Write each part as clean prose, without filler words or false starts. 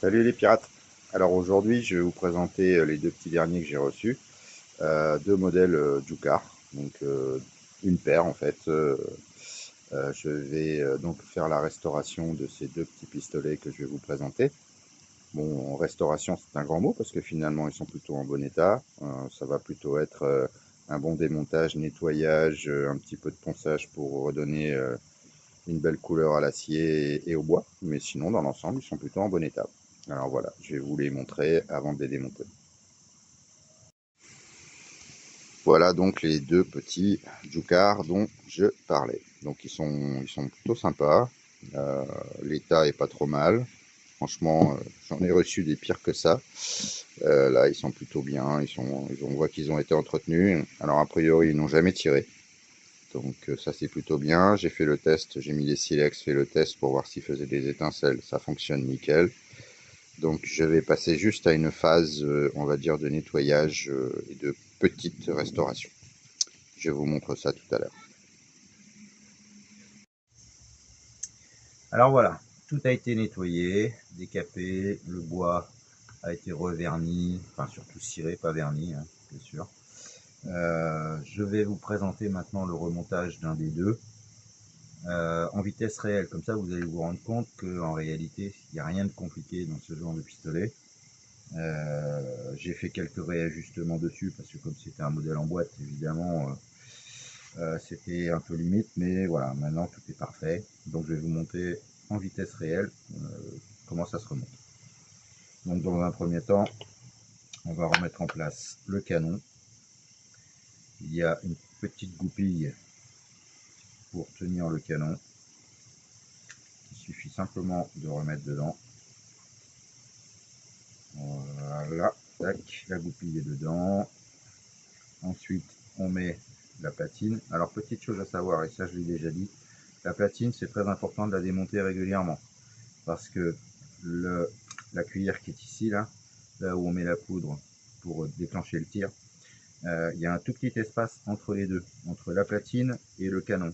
Salut les pirates! Alors aujourd'hui, je vais vous présenter les deux petits derniers que j'ai reçus. Deux modèles Jucar, donc une paire en fait. Je vais donc faire la restauration de ces deux petits pistolets que je vais vous présenter. Bon, restauration, c'est un grand mot parce que finalement, ils sont plutôt en bon état. Ça va plutôt être un bon démontage, nettoyage, un petit peu de ponçage pour redonner une belle couleur à l'acier et au bois. Mais sinon, dans l'ensemble, ils sont plutôt en bon état. Alors voilà, je vais vous les montrer avant de les démonter. Voilà donc les deux petits Jucar dont je parlais. Donc ils sont plutôt sympas. Euh, L'état est pas trop mal. Franchement, j'en ai reçu des pires que ça. Là, ils sont plutôt bien. On voit qu'ils ont été entretenus. Alors a priori, ils n'ont jamais tiré. Donc ça c'est plutôt bien. J'ai fait le test, j'ai mis les silex, fait le test pour voir s'ils faisaient des étincelles. Ça fonctionne nickel. Donc je vais passer juste à une phase, on va dire, de nettoyage et de petite restauration. Je vous montre ça tout à l'heure. Alors voilà, tout a été nettoyé, décapé, le bois a été reverni, enfin surtout ciré, pas verni, hein, bien sûr. Je vais vous présenter maintenant le remontage d'un des deux en vitesse réelle. Comme ça, vous allez vous rendre compte qu'en réalité, il n'y a rien de compliqué dans ce genre de pistolet. J'ai fait quelques réajustements dessus parce que comme c'était un modèle en boîte, évidemment, c'était un peu limite, mais voilà, maintenant tout est parfait. Donc je vais vous montrer en vitesse réelle comment ça se remonte. Donc dans un premier temps, on va remettre en place le canon. Il y a une petite goupille pour tenir le canon. Il suffit simplement de remettre dedans. Voilà, tac, la goupille est dedans. Ensuite, on met la platine. Alors petite chose à savoir, et ça je l'ai déjà dit, la platine c'est très important de la démonter régulièrement parce que la cuillère qui est ici, là où on met la poudre pour déclencher le tir, il y a un tout petit espace entre les deux, entre la platine et le canon.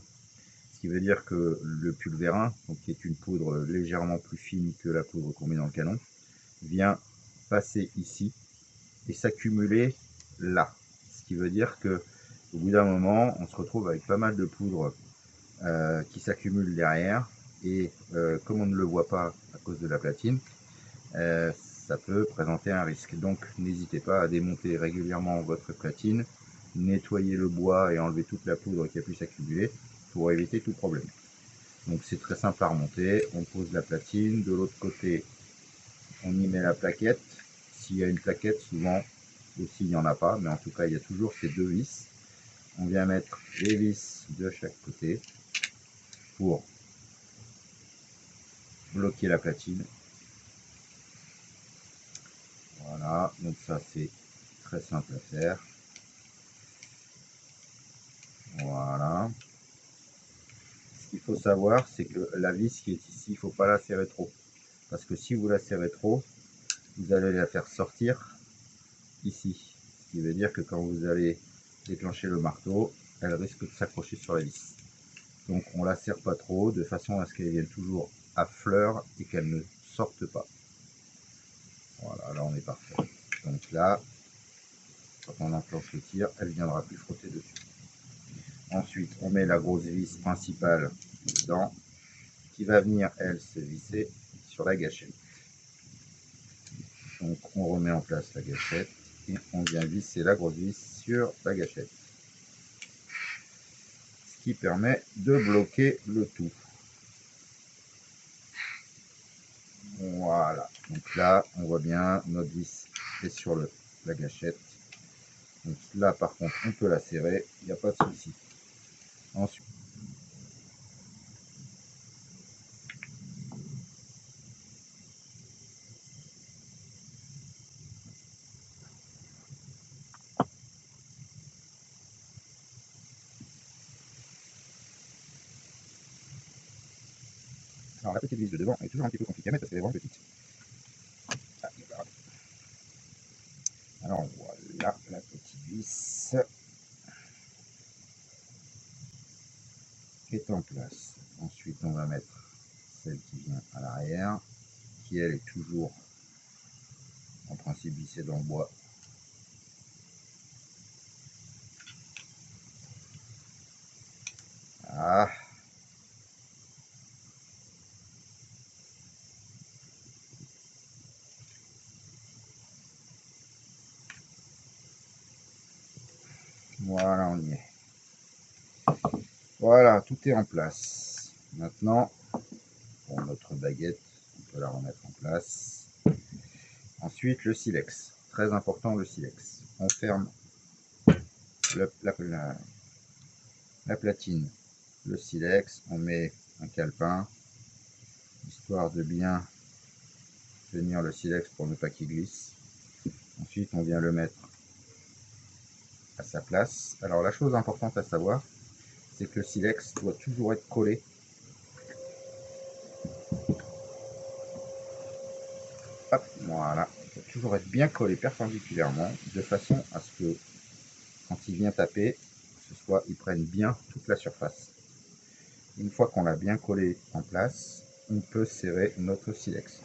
Ce qui veut dire que le pulvérin, donc qui est une poudre légèrement plus fine que la poudre qu'on met dans le canon, vient passer ici et s'accumuler là. Ce qui veut dire que au bout d'un moment, on se retrouve avec pas mal de poudre qui s'accumule derrière et comme on ne le voit pas à cause de la platine, euh, ça peut présenter un risque. Donc n'hésitez pas à démonter régulièrement votre platine, nettoyer le bois et enlever toute la poudre qui a pu s'accumuler pour éviter tout problème. Donc c'est très simple à remonter, on pose la platine, de l'autre côté on y met la plaquette. S'il y a une plaquette, souvent aussi il n'y en a pas, mais en tout cas il y a toujours ces deux vis. On vient mettre les vis de chaque côté pour bloquer la platine. Voilà, donc ça c'est très simple à faire. Voilà. Ce qu'il faut savoir, c'est que la vis qui est ici, il ne faut pas la serrer trop. Parce que si vous la serrez trop, vous allez la faire sortir ici. Ce qui veut dire que quand vous allez déclencher le marteau, elle risque de s'accrocher sur la vis. Donc on la serre pas trop, de façon à ce qu'elle vienne toujours à fleur et qu'elle ne sorte pas. Voilà, là on est parfait. Donc là, quand on enclenche le tir, elle ne viendra plus frotter dessus. Ensuite, on met la grosse vis principale dedans, qui va venir, elle, se visser sur la gâchette. Donc on remet en place la gâchette et on vient visser la grosse vis sur la gâchette. Ce qui permet de bloquer le tout. Voilà, donc là on voit bien notre vis est sur la gâchette. Donc là par contre on peut la serrer, il n'y a pas de souci. Ensuite, alors la petite vis de devant est toujours un petit peu compliquée à mettre parce qu'elle est vraiment petite. Ah, alors voilà la petite vis est en place. Ensuite on va mettre celle qui vient à l'arrière, qui elle est toujours en principe vissé dans le bois. Ah. Voilà, on y est. Voilà, tout est en place. Maintenant, pour notre baguette, on peut la remettre en place. Ensuite, le silex. Très important, le silex. On ferme la platine, le silex. On met un calepin, histoire de bien tenir le silex pour ne pas qu'il glisse. Ensuite, on vient le mettre à sa place. Alors, la chose importante à savoir, c'est que le silex doit toujours être collé. Hop, voilà. Il doit toujours être bien collé perpendiculairement, de façon à ce que, quand il vient taper, il prenne bien toute la surface. Une fois qu'on l'a bien collé en place, on peut serrer notre silex.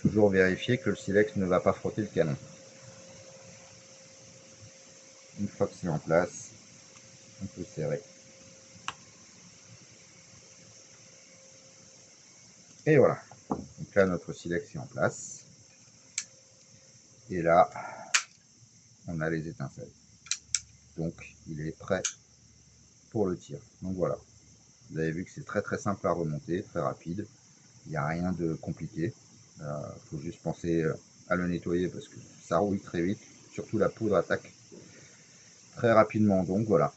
Toujours vérifier que le silex ne va pas frotter le canon. Une fois que c'est en place, on peut serrer. Et voilà. Donc là, notre silex est en place. Et là, on a les étincelles. Donc, il est prêt pour le tir. Donc voilà. Vous avez vu que c'est très simple à remonter, très rapide. Il n'y a rien de compliqué. Il faut juste penser à le nettoyer parce que ça rouille très vite. Surtout la poudre attaque très rapidement. Donc voilà.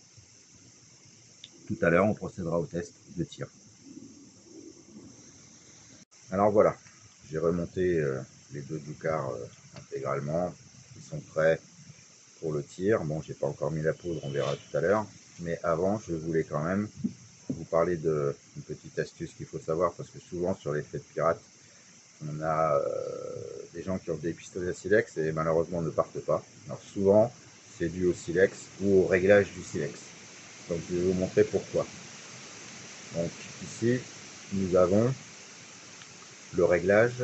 Tout à l'heure, on procédera au test de tir. Alors voilà, j'ai remonté les deux Djoukar intégralement. Ils sont prêts pour le tir. Bon, j'ai pas encore mis la poudre, on verra tout à l'heure. Mais avant, je voulais quand même vous parler d'une petite astuce qu'il faut savoir parce que souvent sur les fêtes pirates, on a des gens qui ont des pistolets à silex et malheureusement ne partent pas. Alors souvent, c'est dû au silex ou au réglage du silex. Donc je vais vous montrer pourquoi. Donc ici, nous avons le réglage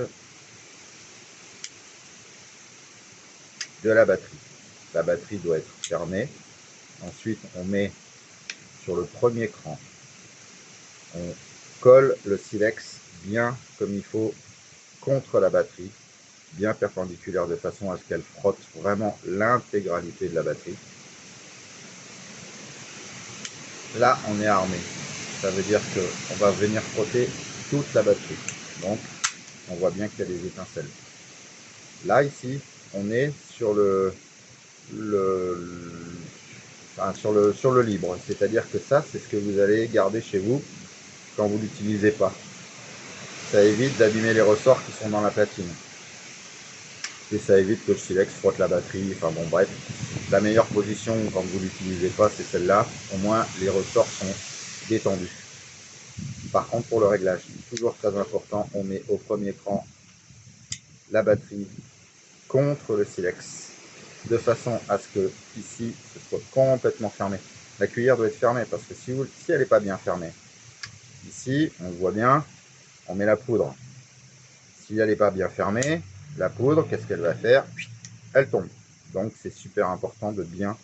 de la batterie. La batterie doit être fermée. Ensuite, on met sur le premier cran, on colle le silex bien comme il faut contre la batterie, bien perpendiculaire de façon à ce qu'elle frotte vraiment l'intégralité de la batterie. Là, on est armé. Ça veut dire qu'on va venir frotter toute la batterie. Donc, on voit bien qu'il y a des étincelles. Là, ici, on est sur sur le libre. C'est-à-dire que ça, c'est ce que vous allez garder chez vous quand vous ne l'utilisez pas. Ça évite d'abîmer les ressorts qui sont dans la platine. Et ça évite que le silex frotte la batterie. Enfin bon, bref. La meilleure position quand vous ne l'utilisez pas, c'est celle-là. Au moins, les ressorts sont détendus. Par contre, pour le réglage, toujours très important, on met au premier cran la batterie contre le silex de façon à ce que ici, ce soit complètement fermé. La cuillère doit être fermée parce que si elle n'est pas bien fermée, ici, on voit bien, on met la poudre. Si elle n'est pas bien fermée, la poudre, qu'est-ce qu'elle va faire? Elle tombe. Donc, c'est super important de bien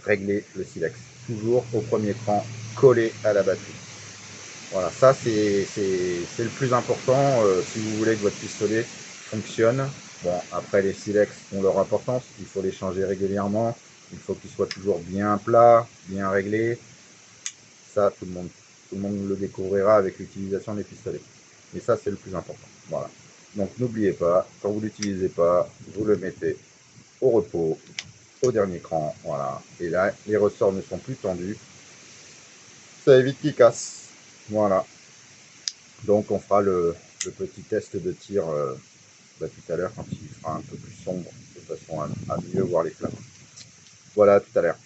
régler le silex. Toujours au premier cran, collé à la batterie. Voilà, ça c'est le plus important si vous voulez que votre pistolet fonctionne. Bon, après les silex ont leur importance, il faut les changer régulièrement, il faut qu'ils soient toujours bien plats, bien réglés. Ça, tout le monde le découvrira avec l'utilisation des pistolets. Mais ça, c'est le plus important. Voilà. Donc n'oubliez pas, quand vous ne l'utilisez pas, vous le mettez au repos, au dernier cran. Voilà. Et là, les ressorts ne sont plus tendus. Ça évite qu'ils cassent. Voilà. Donc on fera le petit test de tir tout à l'heure quand il sera un peu plus sombre, de façon à mieux voir les flammes. Voilà, tout à l'heure.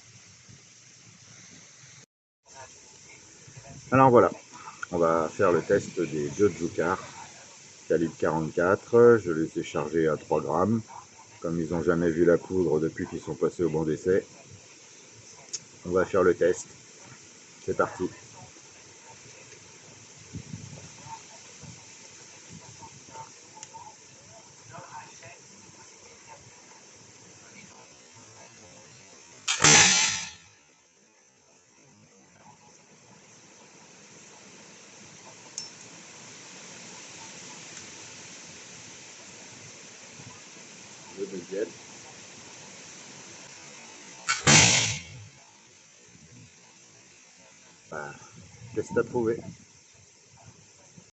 Alors voilà, on va faire le test des deux Djoukar calibre 44. Je les ai chargés à 3 grammes. Comme ils n'ont jamais vu la poudre depuis qu'ils sont passés au banc d'essai, on va faire le test. C'est parti. deuxième. Voilà. Qu'est-ce que t'as trouvé?